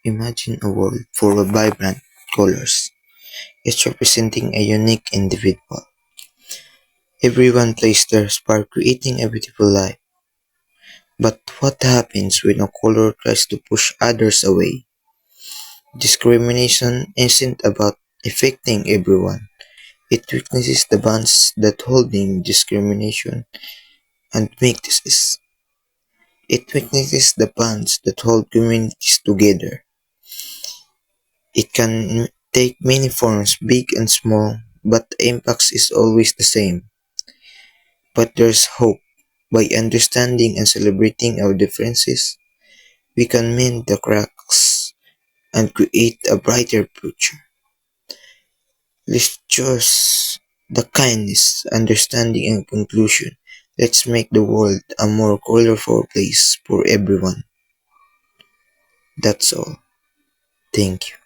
imagine a world full of vibrant colors, each representing a unique individual. Everyone plays their part, creating a beautiful life. But what happens when a color tries to push others away? Discrimination isn't about affecting everyone. It weaknesses the bonds that holding discrimination and make this is. It weaknesses the bonds that hold communities together. It can take many forms, big and small, but the impact is always the same. But there's hope. By understanding and celebrating our differences, we can mend the cracks and create a brighter future. Let's choose the kindness, understanding, and conclusion. Let's make the world a more colorful place for everyone. That's all. Thank you.